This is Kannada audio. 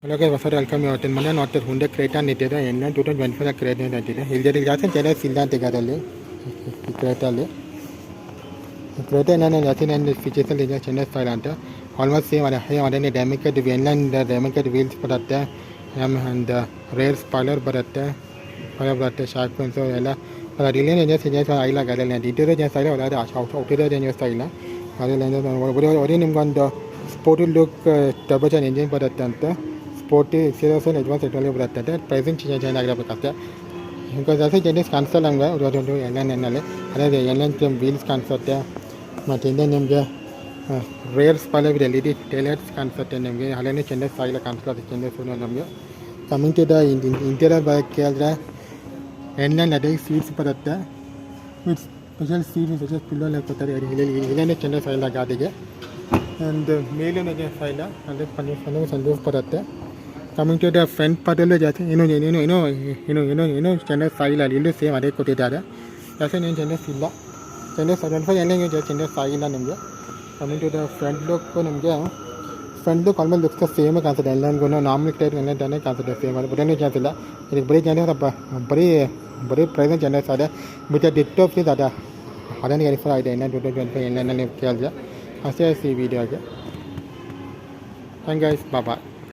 Hello guys, what's up? Welcome you to Mana not Hyundai Creta ನಿಂತಿದೆ ಎನ್ 2025 ಕ್ರೇಟಾ ನಿಂತಿದೆ ಇಲ್ಲಿ ಜಾಸ್ತಿ ಚೆನ್ನಾಗಿ ಇಲ್ಲ ಅಂತ ಅದರಲ್ಲಿ ಈ ಕ್ರೇಟಲ್ಲಿ ಕ್ರೇಟಾ ಏನೇನು ಜಾಸ್ತಿ ನನ್ನ ಫೀಚರ್ಸಲ್ಲಿ ಇದೆ ಚೆನ್ನಾಗಿ ಸ್ಟೈಲ್ ಅಂತ ಆಲ್ಮೋಸ್ಟ್ ಸೇಮ್ ಅದೇ ಡ್ಯಾಮಿಕೆಡ್ ಡ್ಯಾಮಿಕೆಡ್ ವೀಲ್ಸ್ ಬರುತ್ತೆ ಆ್ಯಂಡ್ ರೇರ್ ಸ್ಪಾಯ್ಲರ್ ಬರುತ್ತೆ ಶಾರ್ಕ್ ಫೆನ್ಸು ಎಲ್ಲ ರಿಲೇನ್ ಏನು ಜಾಸ್ತಿ ಆಗಿಲ್ಲ ಗಾಡಿಯಲ್ಲಿ ಇಂಟೀರಿಯರ್ ಜಾಸ್ತಿ ಆಗಿಲ್ಲ ಅದಾದ ಔಟೀರಿಯರ್ ಏನು ಜಾಸ್ತಿ ಆಗಿಲ್ಲ ಅದರಲ್ಲಿ ಒರೇ ನಿಮ್ಗೊಂದು ಸ್ಪೋರ್ಟಿ ಲುಕ್ ಟರ್ಬೋಜನ್ ಇಂಜಿನ್ ಬರುತ್ತೆ ಅಂತ ಸ್ಪೋರ್ಟಿ ಎಕ್ಸಿರೋಸನ್ ಅಡ್ವಾನ್ಸ್ ಎಟ್ರಲ್ಲಿ ಬರುತ್ತೆ ಪ್ರೈಸಿಂಗ್ ಚೇಂಜ್ ಆಗಿರಬೇಕಷ್ಟೆ ಈಗ ಜಾಸ್ತಿ ಚೇಂಜಸ್ ಕಾಣಿಸಲ್ಲ ನಮಗೆ ಒಂದು ಎನ್ನಲ್ಲಿ ಅದೇ ಎನ್ ವೀಲ್ಸ್ ಕಾಣಿಸುತ್ತೆ ಮತ್ತು ಹಿಂದೆ ನಿಮಗೆ rear spoiler with LED taillights ಕಾಣಿಸುತ್ತೆ ನಿಮಗೆ ಅಲ್ಲೇನೇ ಚೇಂಜಸ್ ಆಗಿಲ್ಲ ಕಾಣಿಸ್ಕೊಳ್ಳೋದು ಚೇಂಜಸ್ ನಮಗೆ ಕಮಿಂಗ್ ಟು ದ ಇಂಟೀರಿಯರ್ ಬಗ್ಗೆ ಕೇಳಿದ್ರೆ ಎನ್ನಲ್ಲಿ ಅದೇ ಸೀಟ್ಸ್ ಬರುತ್ತೆ ವಿತ್ ಸ್ಪೆಷಲ್ ಸ್ಪೆಷಲ್ ಪಿಲ್ಲೋ ಹಾಕೋತಾರೆ ಇಲ್ಲೇನೇ ಚೇಂಜಸ್ ಆಗಿಲ್ಲ ಗಾಡಿಗೆ ಆ್ಯಂಡ್ ಮೇಲೂ ಇಲ್ಲ ಅದೇ ಸಂದೂಫ್ ಬರುತ್ತೆ ಕಮಿಂಗ್ ಟು ದ ಫ್ರಂಟ್ ಪಾರ್ಟಲ್ಲೂ ಜಾಸ್ತಿ ಏನೋ ಚೇಂಜಸ್ ಆಗಿಲ್ಲ ಇಲ್ಲೂ ಸೇಮ್ ಅದೇ ಕೊಟ್ಟಿದ್ದಾರೆ ಜಾಸ್ತಿ ಏನು ಚೇಂಜಸ್ ಇಲ್ಲ ಚೇಂಜಸ್ ಎಲ್ಲ ಚೇಂಜಸ್ ಆಗಿಲ್ಲ ನಿಮಗೆ coming to the front look ನಿಮಗೆ ಫ್ರಂಟ್ ಲುಕ್ ಆಲ್ಮೋಸ್ಟ್ ಲುಕ್ಸ್ ಸೇಮೇ ಕಾಣಿಸುತ್ತೆ ಎಲ್ಲರಿಗೂ ನಾರ್ಮಲ್ ಟೈಪ್ ಎಲ್ಲನೇ ಕಾಣಿಸುತ್ತೆ ಸೇಮ್ ಅದು ಬರೀ ಚಾನ್ಸ್ ಇಲ್ಲ ಇದಕ್ಕೆ ಬರೀ ಚೇಂಜಸ್ ಬರೀ ಪ್ರೈಸ್ ಚೇಂಜಸ್ ಇದೆ ಮತ್ತು ಡಿಟ್ಟೋ ಫೀಸ್ ಅದನ್ನು ವೆರಿಫೈ ಆಗಿದೆ ಎನ್ 2025 ನೀವು ಕೇಳಿದ್ರೆ ಅಷ್ಟೇ ಈ ವಿಡಿಯೋಗೆ ಥ್ಯಾಂಕ್ ಗೈಸ್ ಬಾಯ್